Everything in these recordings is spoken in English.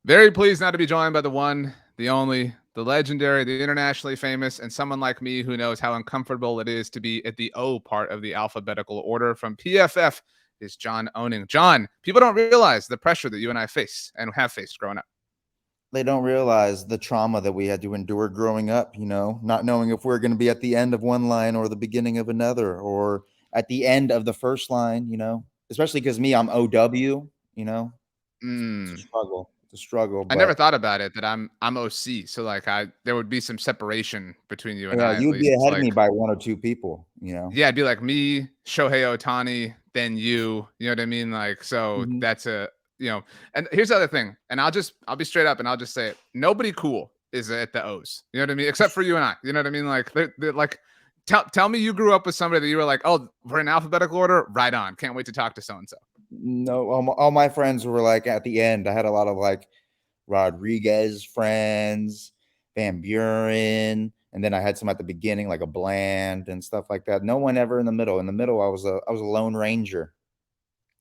Very pleased now to be joined by the one, the only, the legendary, the internationally famous, and someone like me who knows how uncomfortable it is to be at the O part of the alphabetical order. From PFF is John Owning. John, people don't realize the pressure that you and I face and have faced growing up. They don't realize the trauma that we had to endure growing up, not knowing if we're going to be at the end of one line or the beginning of another or at the end of the first line, especially because me, I'm OW, it's a Mm. struggle. It's a struggle, I never but thought about it that I'm OC, so like there would be some separation between you and yeah, I at you'd be least. ahead of Like me by one or two people. yeah, it'd be like me, Shohei Otani, then you know what I mean? Like, so Mhm. that's and here's the other thing, and I'll be straight up and I'll just say it. Nobody cool is at the O's. You know what I mean? Except for you and I. You know what I mean? Like they're like tell me you grew up with somebody that you were like, oh, we're in alphabetical order, right on. Can't wait to talk to so and so. No, all my friends were like at the end. I had a lot of like Rodriguez friends, Van Buren, and then I had some at the beginning, like a Bland and stuff like that. No one ever in the middle. In the middle, I was a lone ranger.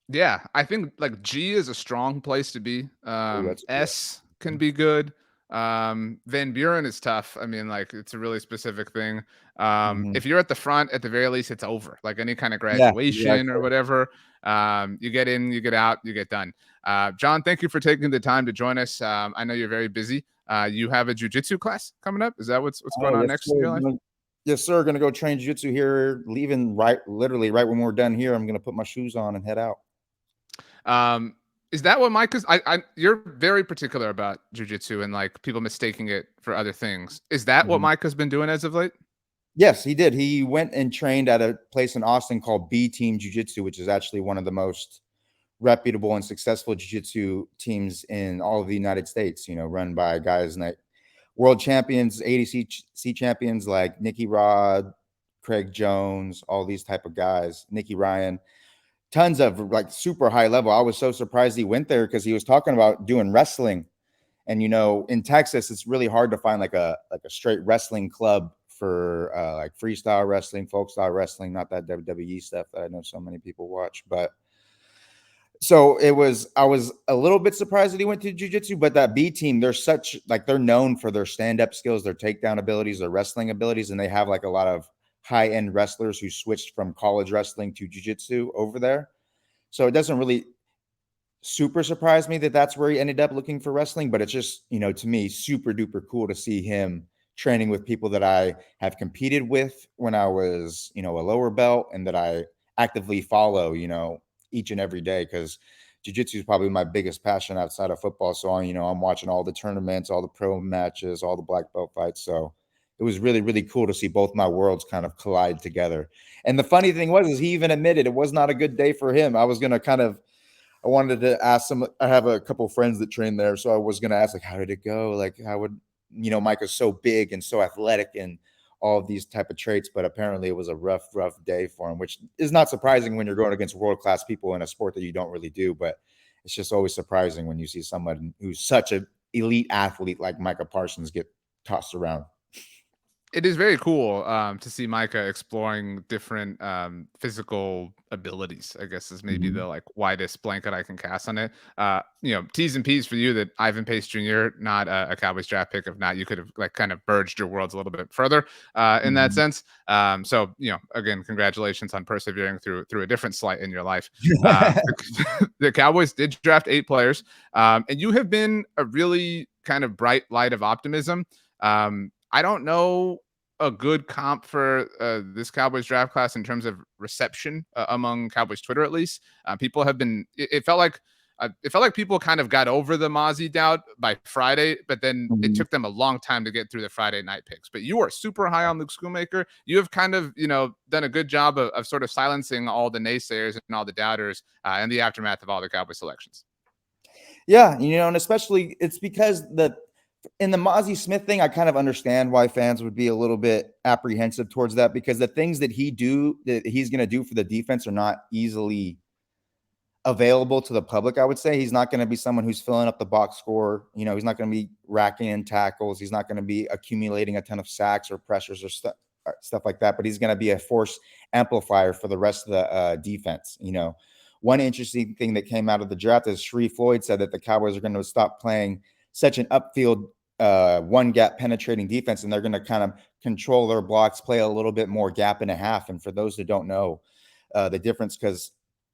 Yeah, I think like G is a strong place to be. Oh, that's cool. S can be good. Van Buren is tough. I mean, like it's a really specific thing. Hmm. If you're at the front, at the very least, it's over. Like any kind of Yeah, graduation or exactly. whatever. You get in, you get out, you get done. John, thank you for taking the time to join us. I know you're very busy. You have a jujitsu class coming up. Is that what's going Oh, on yes, next in sir. your life? Yes, sir. Gonna go train jiu-jitsu here. Leaving literally right when we're done here. I'm gonna put my shoes on and head out. Um, is that what Micah's? You're very particular about jujitsu and like people mistaking it for other things. Is that what Mhm. Micah's been doing as of late? Yes, he did. He went and trained at a place in Austin called B Team Jiu-Jitsu, which is actually one of the most reputable and successful jiu-jitsu teams in all of the United States, run by guys like world champions, ADC champions like Nicky Rod, Craig Jones, all these type of guys, Nicky Ryan, tons of like super high level. I was so surprised he went there because he was talking about doing wrestling. And in Texas, it's really hard to find like a straight wrestling club for like freestyle wrestling, folk style wrestling, not that WWE stuff that I know so many people watch, but so I was a little bit surprised that he went to jiu-jitsu, but that B team, they're known for their stand-up skills, their takedown abilities, their wrestling abilities, and they have like a lot of high-end wrestlers who switched from college wrestling to jiu-jitsu over there. So it doesn't really super surprise me that that's where he ended up looking for wrestling, but it's just, to me, super duper cool to see him training with people that I have competed with when I was, a lower belt and that I actively follow, each and every day because jiu-jitsu is probably my biggest passion outside of football. So, I'm watching all the tournaments, all the pro matches, all the black belt fights. So it was really, really cool to see both my worlds kind of collide together. And the funny thing is he even admitted it was not a good day for him. I wanted to ask some. I have a couple of friends that train there, so I was going to ask, like, how did it go? Like, how would Micah's so big and so athletic and all of these type of traits, but apparently it was a rough, rough day for him, which is not surprising when you're going against world class people in a sport that you don't really do. But it's just always surprising when you see someone who's such an elite athlete like Micah Parsons get tossed around. It is very cool to see Micah exploring different physical abilities. I guess is maybe the Mhm. like widest blanket I can cast on it. T's and P's for you that Ivan Pace Jr. not a Cowboys draft pick. If not, you could have like kind of merged your worlds a little bit further in that Mhm. sense. So again, congratulations on persevering through a different slight in your life. The Cowboys did draft 8 players, and you have been a really kind of bright light of optimism. I don't know a good comp for this Cowboys draft class in terms of reception among Cowboys Twitter, at least. People have been. It felt like people kind of got over the Mazi doubt by Friday, but then it Mhm. took them a long time to get through the Friday night picks. But you are super high on Luke Schoonmaker. You have kind of, done a good job of sort of silencing all the naysayers and all the doubters in the aftermath of all the Cowboys selections. Yeah, and especially it's because in the Mazi Smith thing, I kind of understand why fans would be a little bit apprehensive towards that because the things that he's going to do for the defense are not easily available to the public. I would say he's not going to be someone who's filling up the box score. He's not going to be racking in tackles. He's not going to be accumulating a ton of sacks or pressures or stuff like that. But he's going to be a force amplifier for the rest of the defense. one interesting thing that came out of the draft is Shree Floyd said that the Cowboys are going to stop playing such an upfield one gap penetrating defense, and they're going to kind of control their blocks, play a little bit more gap and a half. And for those that don't know the difference, because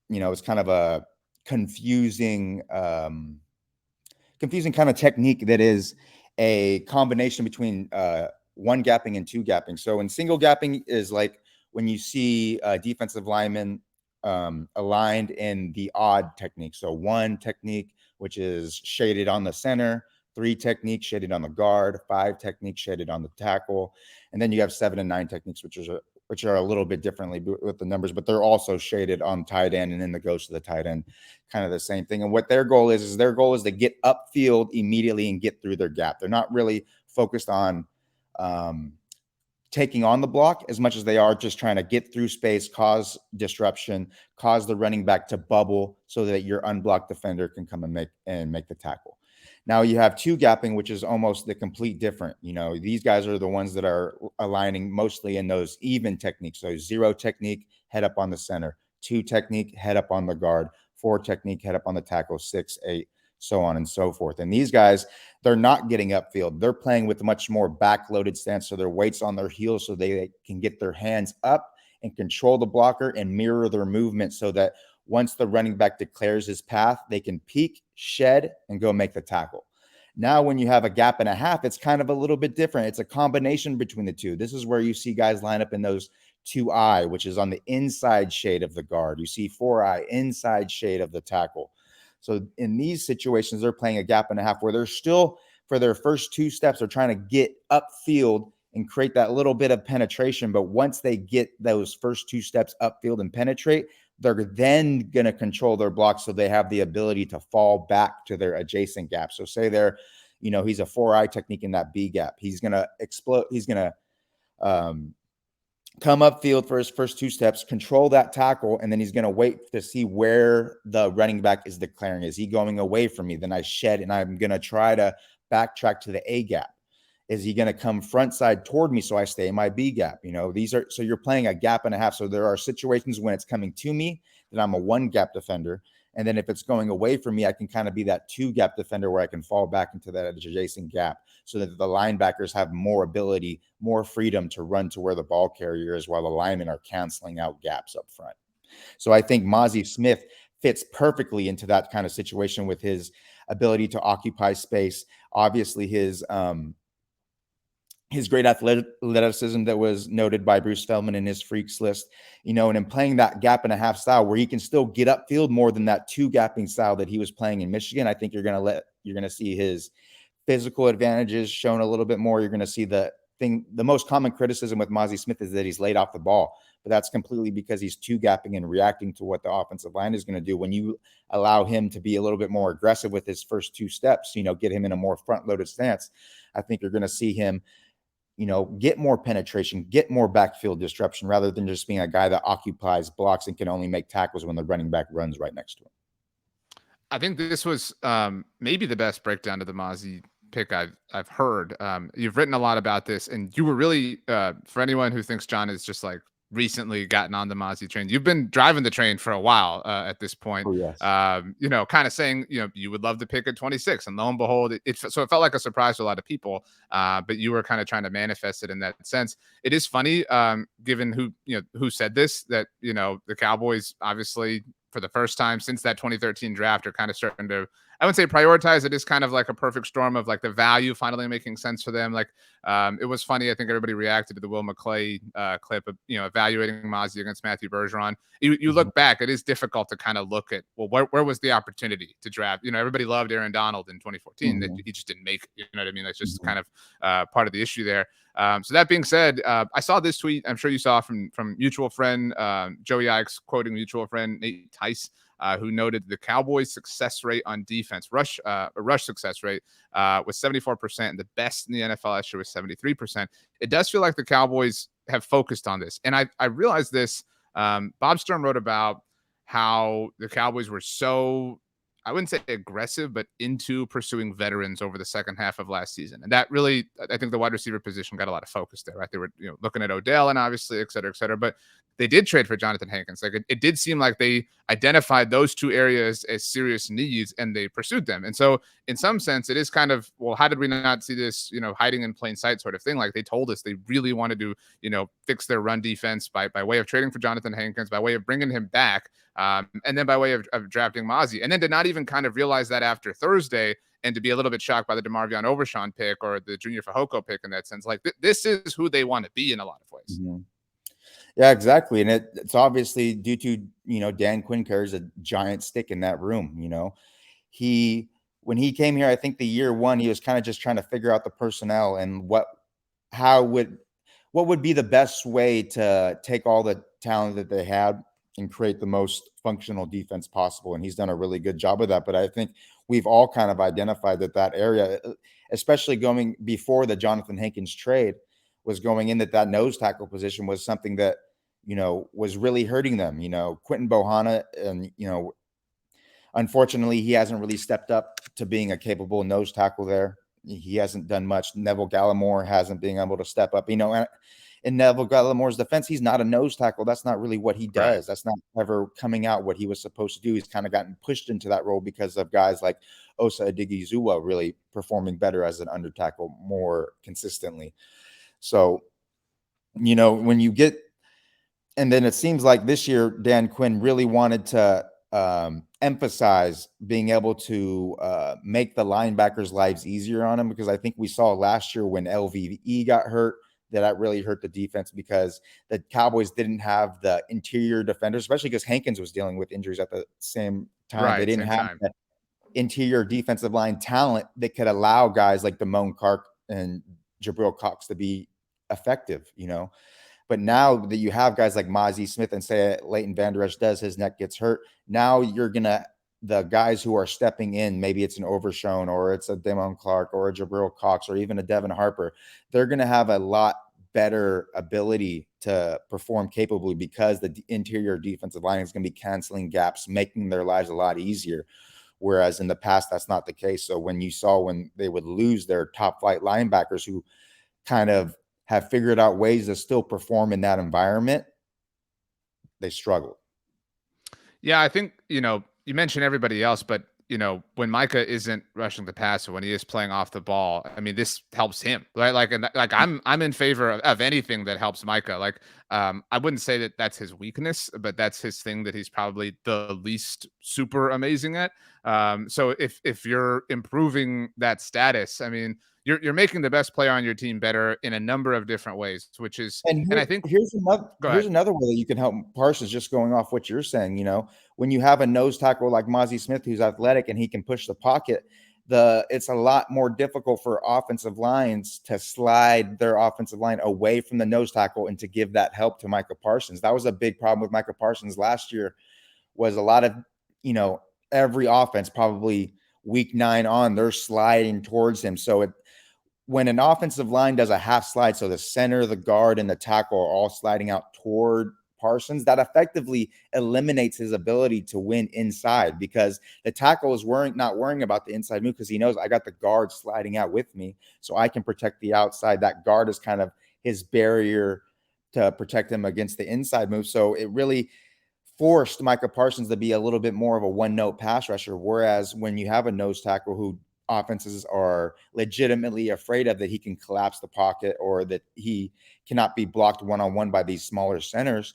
it's kind of a confusing kind of technique that is a combination between one gapping and two gapping. So in single gapping is like when you see defensive linemen aligned in the odd technique. So one technique, which is shaded on the center, 3 techniques shaded on the guard, 5 techniques shaded on the tackle, and then you have 7 and 9 techniques, which are a little bit differently with the numbers, but they're also shaded on tight end and then the ghost of the tight end, kind of the same thing. And what their goal is their goal is to get upfield immediately and get through their gap. They're not really focused on taking on the block as much as they are just trying to get through space, cause disruption, cause the running back to bubble so that your unblocked defender can come and make the tackle. Now you have 2 gapping, which is almost the complete different. These guys are the ones that are aligning mostly in those even techniques. So 0 technique, head up on the center, 2 technique, head up on the guard, 4 technique, head up on the tackle, 6, 8, so on and so forth. And these guys, they're not getting upfield. They're playing with a much more backloaded stance. So their weight's on their heels so they can get their hands up and control the blocker and mirror their movement so that once the running back declares his path, they can peek, shed, and go make the tackle. Now, when you have a gap and a half, it's kind of a little bit different. It's a combination between the two. This is where you see guys line up in those 2-eye, which is on the inside shade of the guard. You see 4-eye, inside shade of the tackle. So in these situations, they're playing a gap and a half where they're still, for their first 2 steps, they're trying to get upfield and create that little bit of penetration. But once they get those first 2 steps upfield and penetrate, they're then going to control their block so they have the ability to fall back to their adjacent gap. So say they're, he's a 4-eye technique in that B gap. He's going to explode. He's going to come upfield for his first 2 steps, control that tackle, and then he's going to wait to see where the running back is declaring. Is he going away from me? Then I shed, and I'm going to try to backtrack to the A gap. Is he going to come front side toward me so I stay in my B gap? So you're playing a gap and a half. So there are situations when it's coming to me that I'm a 1 gap defender. And then if it's going away from me, I can kind of be that 2 gap defender where I can fall back into that adjacent gap so that the linebackers have more ability, more freedom to run to where the ball carrier is while the linemen are canceling out gaps up front. So I think Mazi Smith fits perfectly into that kind of situation with his ability to occupy space. Obviously, his great athleticism that was noted by Bruce Feldman in his freaks list, and in playing that gap and a half style where he can still get upfield more than that 2 gapping style that he was playing in Michigan. I think you're going to see his physical advantages shown a little bit more. You're going to see the most common criticism with Mazi Smith is that he's laid off the ball, but that's completely because he's 2 gapping and reacting to what the offensive line is going to do. When you allow him to be a little bit more aggressive with his first 2 steps, get him in a more front loaded stance, I think you're going to see him get more penetration, get more backfield disruption rather than just being a guy that occupies blocks and can only make tackles when the running back runs right next to him. I think this was maybe the best breakdown of the Mazi pick I've heard. You've written a lot about this, and you were really for anyone who thinks John is just like recently gotten on the Mazi train, you've been driving the train for a while at this point. Oh, yes. Kind of saying, you would love to pick at 26, and lo and behold, it felt like a surprise to a lot of people. But you were kind of trying to manifest it in that sense. It is funny, given who said this, that, the Cowboys obviously for the first time since that 2013 draft are kind of starting to, I wouldn't say prioritize. It is kind of like a perfect storm of like the value finally making sense for them. Like it was funny. I think everybody reacted to the Will McClay clip of, evaluating Mazi against Matthew Bergeron. You look back, it is difficult to kind of look at, well, where was the opportunity to draft? Everybody loved Aaron Donald in 2014. That he just didn't make it. You know what I mean? That's just kind of part of the issue there. So that being said, I saw this tweet. I'm sure you saw from mutual friend Joey Ikes quoting mutual friend Nate Tice, who noted the Cowboys' success rate on defense, rush success rate, was 74%, and the best in the NFL last year was 73%. It does feel like the Cowboys have focused on this, and I realized this. Bob Sturm wrote about how the Cowboys were so I wouldn't say aggressive, but into pursuing veterans over the second half of last season. And that really, I think the wide receiver position got a lot of focus there, right? They were, looking at Odell and obviously, et cetera, et cetera. But they did trade for Jonathan Hankins. Like it did seem like they identified those two areas as serious needs and they pursued them. And so in some sense, it is kind of, well, how did we not see this, hiding in plain sight sort of thing? Like they told us they really wanted to, fix their run defense by way of trading for Jonathan Hankins, by way of bringing him back, and then by way of drafting Mazi. And then to not even kind of realize that after Thursday and to be a little bit shocked by the DeMarvion Overshawn pick or the Junior Fajoko pick in that sense. Like this is who they want to be in a lot of ways. Mm-hmm. Yeah, exactly. And it's obviously due to, Dan Quinn carries a giant stick in that room. When he came here, I think the year one, he was kind of just trying to figure out the personnel and what would be the best way to take all the talent that they had and create the most functional defense possible. And he's done a really good job of that. But I think we've all kind of identified that area, especially going before the Jonathan Hankins trade, was going in that nose tackle position was something that, was really hurting them. Quentin Bohanna, and, unfortunately, he hasn't really stepped up to being a capable nose tackle there. He hasn't done much. Neville Gallimore hasn't been able to step up. In Neville Gallimore's defense, he's not a nose tackle. That's not really what he does. Right. That's not ever coming out what he was supposed to do. He's kind of gotten pushed into that role because of guys like Osa Odighizuwa really performing better as an under tackle more consistently. So, when you get, and then it seems like this year, Dan Quinn really wanted to emphasize being able to make the linebackers' lives easier on him, because I think we saw last year when LVE got hurt, that really hurt the defense because the Cowboys didn't have the interior defenders, especially because Hankins was dealing with injuries at the same time. Right, they didn't have the interior defensive line talent that could allow guys like Damone Clark and Jabril Cox to be effective, But now that you have guys like Mazi Smith and say Leighton Vander Esch does, his neck gets hurt. Now you're going to, the guys who are stepping in, maybe it's an Overshown or it's a Damone Clark or a Jabril Cox or even a Devin Harper, they're going to have a lot better ability to perform capably because the interior defensive line is going to be canceling gaps, making their lives a lot easier. Whereas in the past, that's not the case. So when they would lose their top flight linebackers who kind of have figured out ways to still perform in that environment, they struggle. Yeah, I think, you mentioned everybody else, but when Micah isn't rushing the passer, when he is playing off the ball, I mean, this helps him, right? I'm in favor of anything that helps Micah. I wouldn't say that that's his weakness, but that's his thing that he's probably the least super amazing at. So if you're improving that status, I mean, you're making the best player on your team better in a number of different ways, which is, and I think here's another way that you can help Parsons, just going off what you're saying, when you have a nose tackle like Mazi Smith, who's athletic and he can push the pocket, it's a lot more difficult for offensive lines to slide their offensive line away from the nose tackle and to give that help to Micah Parsons. That was a big problem with Micah Parsons last year, was a lot of, every offense probably week 9 on, they're sliding towards him. So when an offensive line does a half slide, so the center, the guard, and the tackle are all sliding out toward Parsons, that effectively eliminates his ability to win inside, because the tackle is not worrying about the inside move because he knows I got the guard sliding out with me, so I can protect the outside. That guard is kind of his barrier to protect him against the inside move. So it really forced Micah Parsons to be a little bit more of a one-note pass rusher, whereas when you have a nose tackle who offenses are legitimately afraid of, that he can collapse the pocket or that he cannot be blocked one-on-one by these smaller centers,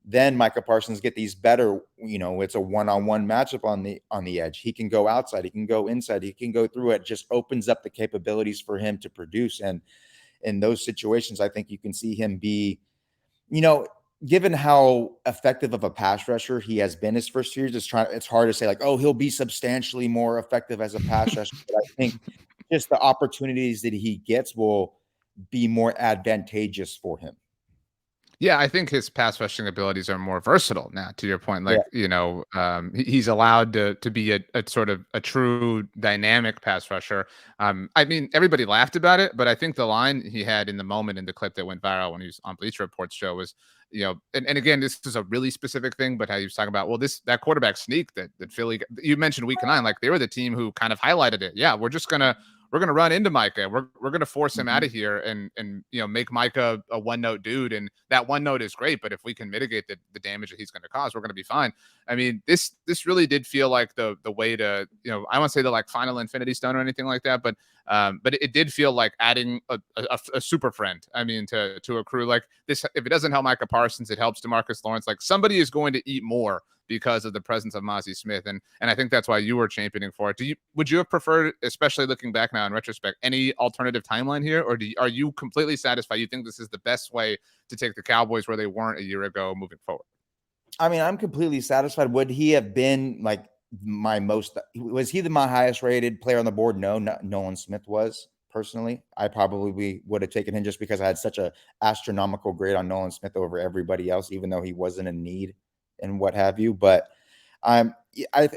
then Micah Parsons get these better, it's a one-on-one matchup on the edge. He can go outside, he can go inside, he can go through it. Just opens up the capabilities for him to produce. And in those situations, I think you can see him be, given how effective of a pass rusher he has been his first year, it's hard to say like, oh, he'll be substantially more effective as a pass rusher. But I think just the opportunities that he gets will be more advantageous for him. Yeah, I think his pass rushing abilities are more versatile now, to your point. He's allowed to be a sort of a true dynamic pass rusher. I mean, everybody laughed about it, but I think the line he had in the moment in the clip that went viral when he was on Bleacher Report's show was, and again, this is a really specific thing, but how you was talking about, well, that quarterback sneak that Philly, you mentioned week 9, like they were the team who kind of highlighted it. Yeah, we're gonna run into Micah. We're gonna force him out of here and make Micah a one note dude. And that one note is great, but if we can mitigate the damage that he's going to cause, we're gonna be fine. I mean, this really did feel like the way to, I won't say the like final Infinity Stone or anything like that, but it did feel like adding a super friend. I mean, to a crew like this. If it doesn't help Micah Parsons, it helps DeMarcus Lawrence. Like somebody is going to eat more because of the presence of Mazi Smith. And I think that's why you were championing for it. Would you have preferred, especially looking back now in retrospect, any alternative timeline here? Or are you completely satisfied? You think this is the best way to take the Cowboys where they weren't a year ago moving forward? I mean, I'm completely satisfied. Would he have been like was he my highest rated player on the board? No, Nolan Smith was. Personally, I probably would have taken him just because I had such a astronomical grade on Nolan Smith over everybody else, even though he wasn't in need and what have you. But I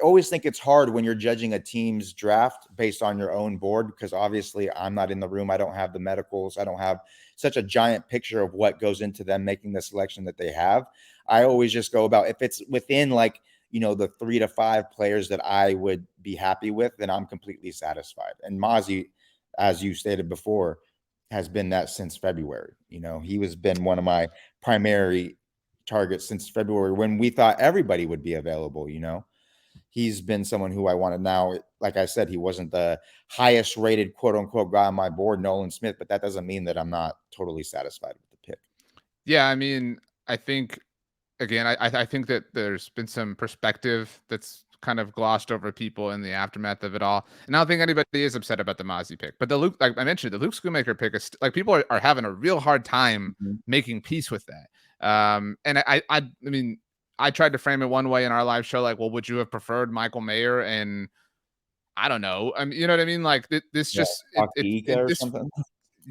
always think it's hard when you're judging a team's draft based on your own board, because obviously I'm not in the room. I don't have the medicals. I don't have such a giant picture of what goes into them making the selection that they have. I always just go about, if it's within like, the 3 to 5 players that I would be happy with, then I'm completely satisfied. And Mazi, as you stated before, has been that since February. He has been one of my primary targets since February, when we thought everybody would be available. He's been someone who I wanted. Now, like I said, he wasn't the highest rated quote unquote guy on my board, Nolan Smith, but that doesn't mean that I'm not totally satisfied with the pick. Yeah, I mean, I think again, I think that there's been some perspective that's kind of glossed over people in the aftermath of it all. And I don't think anybody is upset about the Mazi pick. But like I mentioned, the Luke Schoonmaker pick is like people are having a real hard time making peace with that. And I mean, I tried to frame it one way in our live show, like, well, would you have preferred Michael Mayer? And I don't know. I mean, you know what I mean? Like this just or something.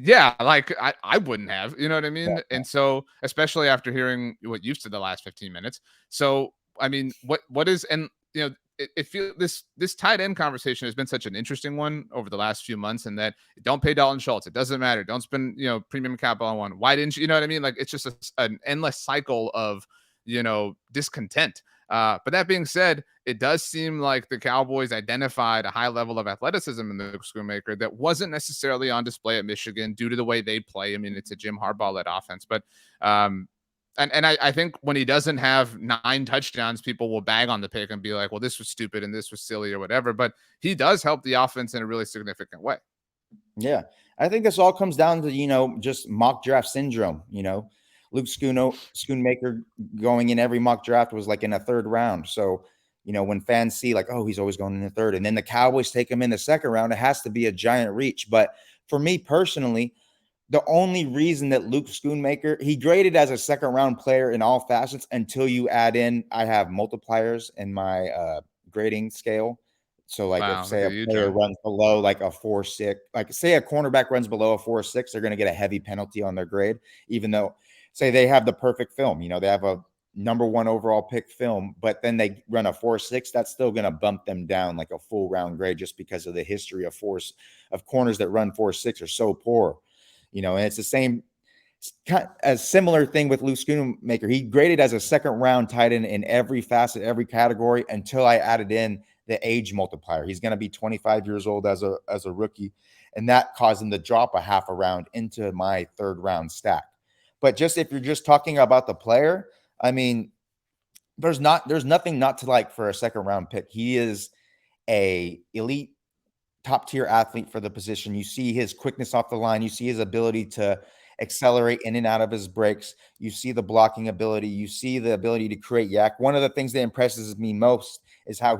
Yeah, like I wouldn't have, you know what I mean? Yeah. And so, especially after hearing what you've said the last 15 minutes. So, I mean, what is, and it feels this tight end conversation has been such an interesting one over the last few months, and that don't pay Dalton Schultz. It doesn't matter. Don't spend, premium capital on one. Why didn't you know what I mean? Like it's just an endless cycle of, discontent. But that being said, it does seem like the Cowboys identified a high level of athleticism in the Luke Schoonmaker that wasn't necessarily on display at Michigan due to the way they play. I mean, it's a Jim Harbaugh-led offense, but and I think when he doesn't have 9 touchdowns, people will bag on the pick and be like, well, this was stupid and this was silly or whatever. But he does help the offense in a really significant way. Yeah. I think this all comes down to, just mock draft syndrome. Luke Schoonmaker going in every mock draft was like in a 3rd round. So, when fans see like, oh, he's always going in the 3rd, and then the Cowboys take him in the 2nd round, it has to be a giant reach. But for me personally, the only reason that Luke Schoonmaker, he graded as a 2nd round player in all facets until you add in, I have multipliers in my grading scale. So like Wow, if say a player runs below like a 4.6, like say a cornerback runs below a 4.6, they're going to get a heavy penalty on their grade, even though say they have the perfect film, they have a number 1 overall pick film, but then they run a 4.6, that's still going to bump them down like a full round grade, just because of the history of corners that run 4.6 are so poor. And it's the same, a similar thing with Luke Schoonmaker. He graded as a 2nd round tight end in every facet, every category, until I added in the age multiplier. He's going to be 25 years old as a rookie, and that caused him to drop a half a round into my 3rd round stack. But just if you're just talking about the player, I mean, there's nothing not to like for a 2nd round pick. He is a elite top tier athlete for the position. You see his quickness off the line. You see his ability to accelerate in and out of his breaks. You see the blocking ability. You see the ability to create yak. One of the things that impresses me most is how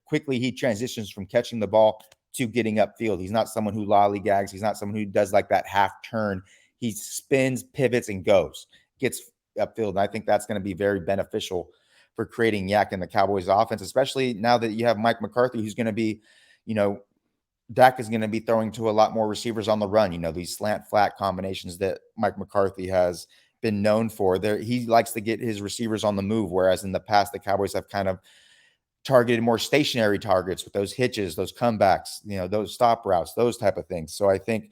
quickly he transitions from catching the ball to getting upfield. He's not someone who lollygags. He's not someone who does like that half turn. He spins, pivots, and gets upfield. And I think that's going to be very beneficial for creating yak in the Cowboys offense, especially now that you have Mike McCarthy, who's going to be, Dak is going to be throwing to a lot more receivers on the run. These slant flat combinations that Mike McCarthy has been known for. He likes to get his receivers on the move, whereas in the past, the Cowboys have kind of targeted more stationary targets with those hitches, those comebacks, those stop routes, those type of things. So I think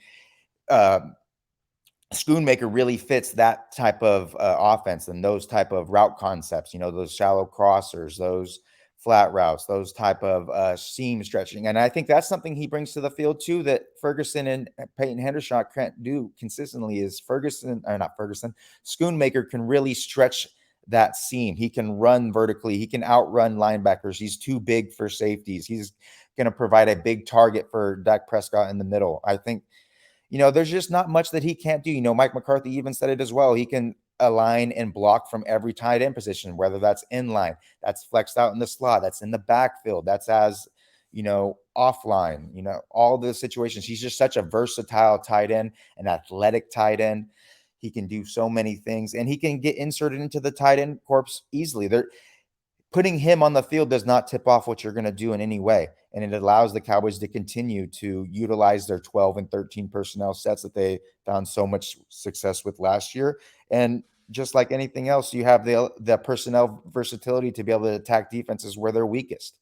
Schoonmaker really fits that type of offense and those type of route concepts, those shallow crossers, those flat routes, those type of seam stretching. And I think that's something he brings to the field too that Ferguson and Peyton Hendershot can't do consistently is Schoonmaker can really stretch that seam. He can run vertically. He can outrun linebackers. He's too big for safeties. He's going to provide a big target for Dak Prescott in the middle. I think there's just not much that he can't do. Mike McCarthy even said it as well. He can align and block from every tight end position, whether that's in line, that's flexed out in the slot, that's in the backfield, that's as, offline, all the situations. He's just such a versatile tight end, an athletic tight end. He can do so many things, and he can get inserted into the tight end corps easily. Putting him on the field does not tip off what you're going to do in any way. And it allows the Cowboys to continue to utilize their 12 and 13 personnel sets that they found so much success with last year. And just like anything else, you have the personnel versatility to be able to attack defenses where they're weakest.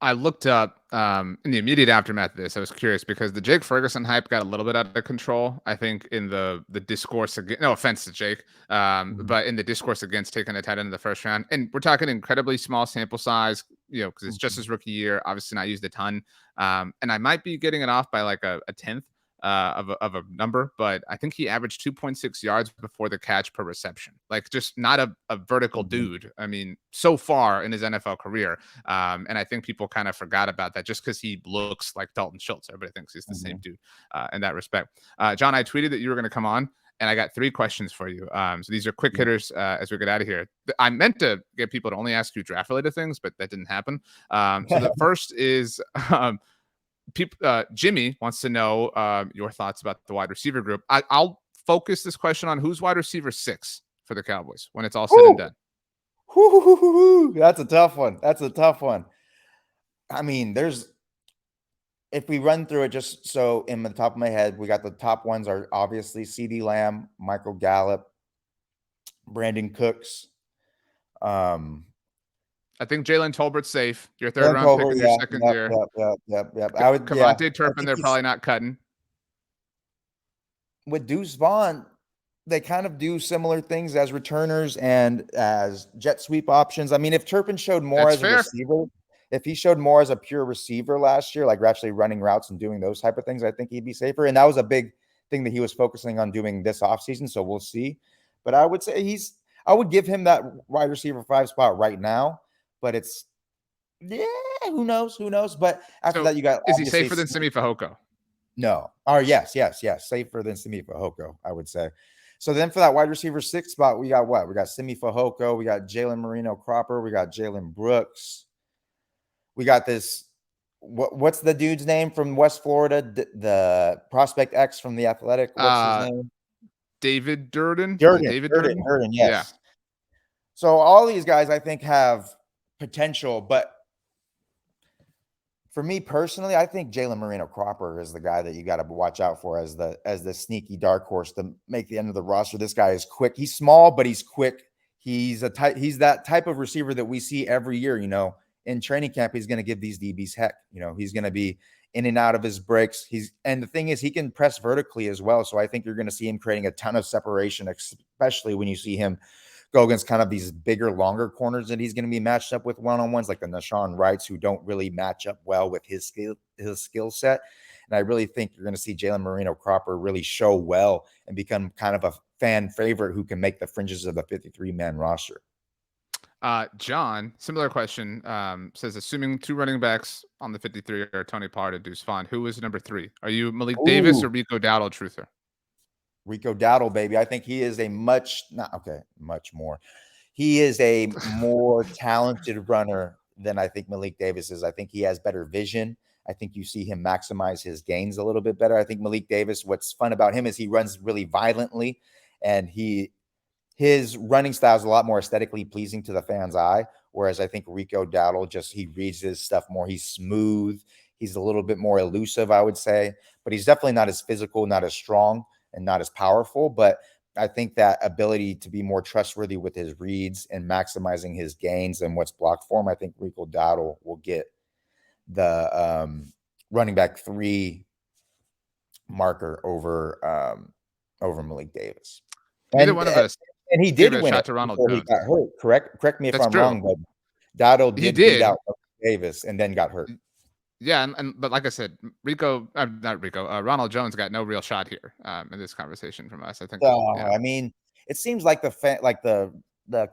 I looked up in the immediate aftermath of this. I was curious because the Jake Ferguson hype got a little bit out of control. I think in the discourse, no offense to Jake, but in the discourse against taking a tight end in the first round, and we're talking incredibly small sample size, because it's just his rookie year, obviously not used a ton, and I might be getting it off by like a tenth of a number, but I think he averaged 2.6 yards before the catch per reception. Like just not a vertical dude. I mean, so far in his NFL career. And I think people kind of forgot about that just because he looks like Dalton Schultz. Everybody thinks he's the same dude in that respect. John, I tweeted that you were going to come on, and I got 3 questions for you. So these are quick hitters as we get out of here. I meant to get people to only ask you draft related things, but that didn't happen. So the first is Jimmy wants to know your thoughts about the wide receiver group. I'll focus this question on who's wide receiver 6 for the Cowboys when it's all said and done. That's a tough one. I mean, if we run through it just so in the top of my head, we got the top ones are obviously CeeDee Lamb, Michael Gallup, Brandon Cooks. I think Jalen Tolbert's safe. Your third round pick in your second year. Yep. Cavante Turpin, they're probably not cutting. With Deuce Vaughn, they kind of do similar things as returners and as jet sweep options. I mean, if Turpin showed more as a receiver, if he showed more as a pure receiver last year, like actually running routes and doing those type of things, I think he'd be safer. And that was a big thing that he was focusing on doing this offseason. So we'll see. But I would say I would give him that wide receiver 5 spot right now. But it's, who knows? But after that, you got. Is he safer than Simi Fehoko? No. Or yes. Safer than Simi Fehoko, I would say. So then for that wide receiver 6 spot, we got what? We got Simi Fehoko. We got Jalen Moreno-Cropper. We got Jalen Brooks. We got this. What's the dude's name from West Florida? The prospect X from the Athletic. What's his name? David Durden. David Durden. Yes. Yeah. So all these guys, I think, have potential, but for me personally, I think Jalen Moreno-Cropper is the guy that you got to watch out for as the sneaky dark horse to make the end of the roster. This guy is quick. He's small, but he's quick. He's that type of receiver that we see every year. In training camp, he's going to give these DBs heck. He's going to be in and out of his breaks. And the thing is, he can press vertically as well. So I think you're going to see him creating a ton of separation, especially when you see him go against kind of these bigger, longer corners that he's going to be matched up with one-on-ones, like the Nashawn Wrights, who don't really match up well with his skill set. And I really think you're going to see Jalen Moreno-Cropper really show well and become kind of a fan favorite who can make the fringes of the 53-man roster. John, similar question, says, assuming 2 running backs on the 53 are Tony Pollard and Deuce Vaughn, who is number 3? Are you Malik Davis or Rico Dowdle truther? Rico Dowdle, baby. I think he is much more. He is a more talented runner than I think Malik Davis is. I think he has better vision. I think you see him maximize his gains a little bit better. I think Malik Davis, what's fun about him is he runs really violently, and his running style is a lot more aesthetically pleasing to the fan's eye. Whereas I think Rico Dowdle he reads his stuff more. He's smooth. He's a little bit more elusive, I would say, but he's definitely not as physical, not as strong, and not as powerful. But I think that ability to be more trustworthy with his reads and maximizing his gains and what's blocked for him, I think Rico Dowdle will get the running back 3 marker over Malik Davis. Neither one of us And he gave did it a win shot it to Ronald before he Jones. got hurt. Correct me if That's I'm true. wrong, but Dowdle He did beat did. out Malik Davis and then got hurt. Yeah, and but like I said, not Rico, Ronald Jones got no real shot here in this conversation from us. I think, So you know, I mean, it seems like the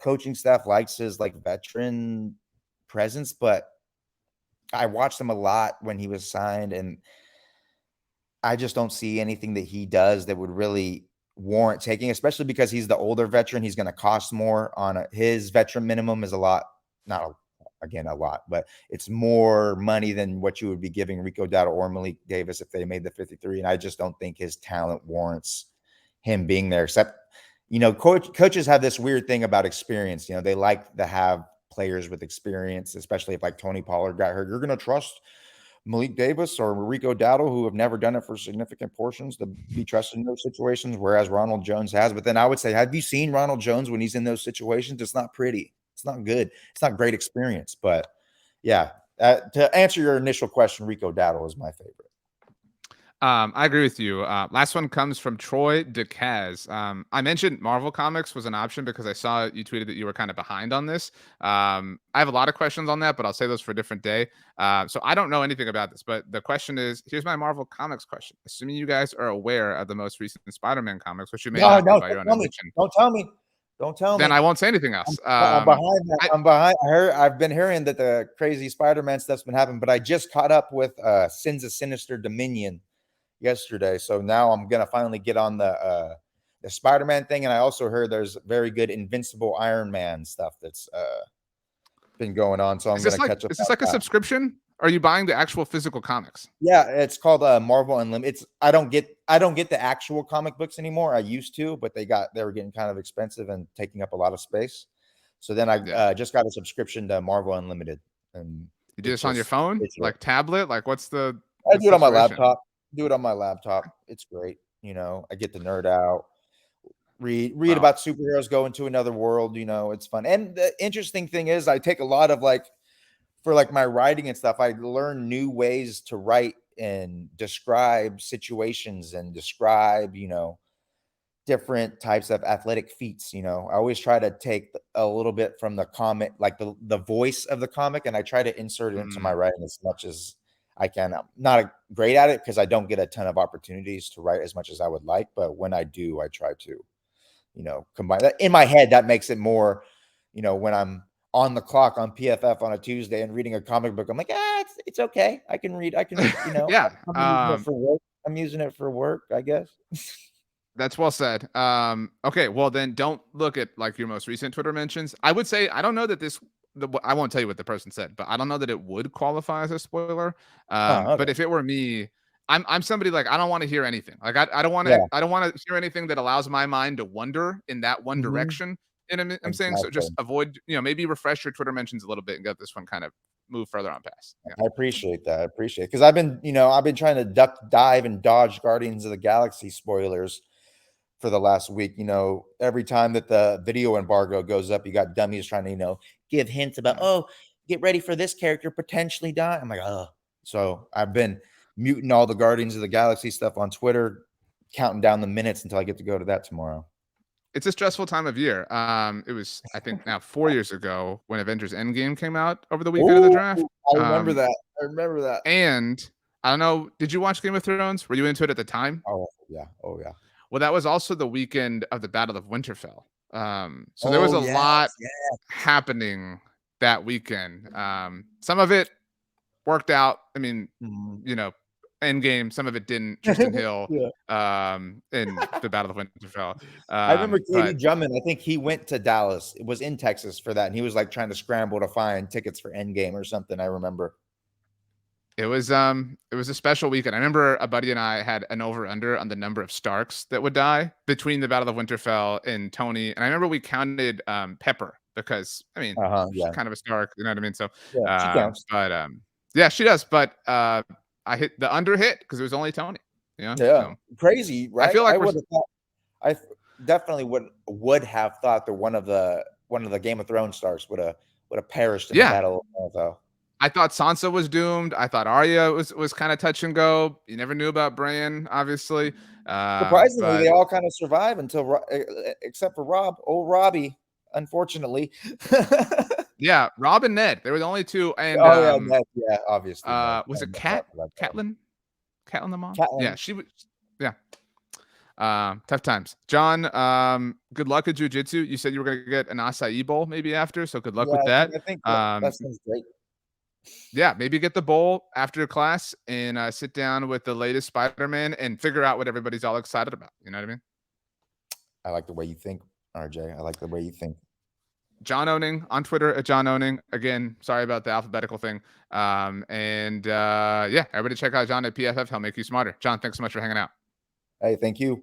coaching staff likes his like veteran presence, but I watched him a lot when he was signed, and I just don't see anything that he does that would really warrant taking, especially because he's the older veteran. He's going to cost more his veteran minimum is a lot, not a, again, a lot, but it's more money than what you would be giving Rico Dowdle or Malik Davis if they made the 53. And I just don't think his talent warrants him being there, except, coaches have this weird thing about experience. They like to have players with experience, especially if like Tony Pollard got hurt. You're going to trust Malik Davis or Rico Dowdle, who have never done it for significant portions, to be trusted in those situations, whereas Ronald Jones has. But then I would say, have you seen Ronald Jones when he's in those situations? It's not pretty. It's not good. It's not great experience. But yeah, to answer your initial question, Rico Dowdle is my favorite. I agree with you. Last one comes from Troy DeCaz. I mentioned Marvel Comics was an option because I saw you tweeted that you were kind of behind on this. I have a lot of questions on that, but I'll say those for a different day. So I don't know anything about this, but the question is, here's my Marvel Comics question. Assuming you guys are aware of the most recent Spider-Man comics, which you may No, not be no, by your own don't tell me. admission, Don't tell me. Don't tell then me. I won't say anything else. I'm behind that. I'm behind. I've been hearing that the crazy Spider-Man stuff's been happening, but I just caught up with Sins of Sinister Dominion yesterday, so now I'm gonna finally get on the Spider-Man thing. And I also heard there's very good Invincible Iron Man stuff that's been going on, so I'm gonna catch up. Is this like a subscription? Or are you buying the actual physical comics? Yeah, it's called Marvel Unlimited. I don't get the actual comic books anymore. I used to, but they were getting kind of expensive and taking up a lot of space. So then I just got a subscription to Marvel Unlimited. And you do this on your phone, like tablet? Like what's the I do it on my situation? laptop. It's great. I get to nerd out, read about superheroes, go into another world. It's fun. And the interesting thing is, I take a lot of for my writing and stuff, I learn new ways to write and describe situations and describe, different types of athletic feats. I always try to take a little bit from the comic, like the voice of the comic, and I try to insert it into my writing as much as I can. I'm not great at it because I don't get a ton of opportunities to write as much as I would like, but when I do, I try to, combine that in my head. That makes it more, when I'm on the clock on PFF on a Tuesday and reading a comic book, I'm like, it's okay. I can read, yeah. I'm using it for work. I'm using it for work, I guess. That's well said. Okay, well then don't look at your most recent Twitter mentions. I would say I don't know that I won't tell you what the person said, but I don't know that it would qualify as a spoiler. Okay. But if it were me, I'm somebody I don't want to hear anything. I don't want to hear anything that allows my mind to wander in that one direction. And I'm saying, so just avoid, maybe refresh your Twitter mentions a little bit and get this one kind of move further on past. Yeah. I appreciate that. Because I've been trying to duck, dive, and dodge Guardians of the Galaxy spoilers for the last week. Every time that the video embargo goes up, you got dummies trying to, give hints about, get ready for this character potentially die. I'm like, so I've been muting all the Guardians of the Galaxy stuff on Twitter, counting down the minutes until I get to go to that tomorrow. It's a stressful time of year. It was, I think, now 4 years ago when Avengers Endgame came out over the weekend of the draft. I remember that. And I don't know, did you watch Game of Thrones? Were you into it at the time? Oh yeah. Well, that was also the weekend of the Battle of Winterfell. So there was a lot happening that weekend. Some of it worked out. I mean, Endgame, some of it didn't. Tristan Hill, in the Battle of Winterfell. I remember Katie Drummond. I think he went to Dallas. It was in Texas for that, and he was trying to scramble to find tickets for Endgame or something. I remember. It was a special weekend. I remember a buddy and I had an over/under on the number of Starks that would die between the Battle of Winterfell and Tony. And I remember we counted Pepper because she's kind of a Stark, you know what I mean? So she counts. But she does. But I hit the under hit because it was only Tony. Yeah. So, crazy, right? I feel like I definitely would have thought that one of the Game of Thrones Starks would have perished in the Battle of Winterfell. I thought Sansa was doomed. I thought Arya was kind of touch and go. You never knew about Bran, obviously. Surprisingly, they But all kind of survive until except for Rob, old Robbie, unfortunately. yeah, Rob and Ned. They were the only two. And Oh yeah, Ned. Yeah, obviously Ned. was I it forgot about that. Catelyn? Catelyn the mom? Yeah, Catelyn. she was. Yeah. Tough times. John, good luck at jujitsu. You said you were going to get an acai bowl maybe after, so good luck Yeah, with that. I think that sounds great. Yeah, maybe get the bowl after class and sit down with the latest Spider-Man and figure out what everybody's all excited about. You know what I mean? I like the way you think, RJ. I like the way you think. John Owning on Twitter at John Owning. Again, sorry about the alphabetical thing. Yeah, everybody check out John at PFF. He'll make you smarter. John, thanks so much for hanging out. Hey, thank you.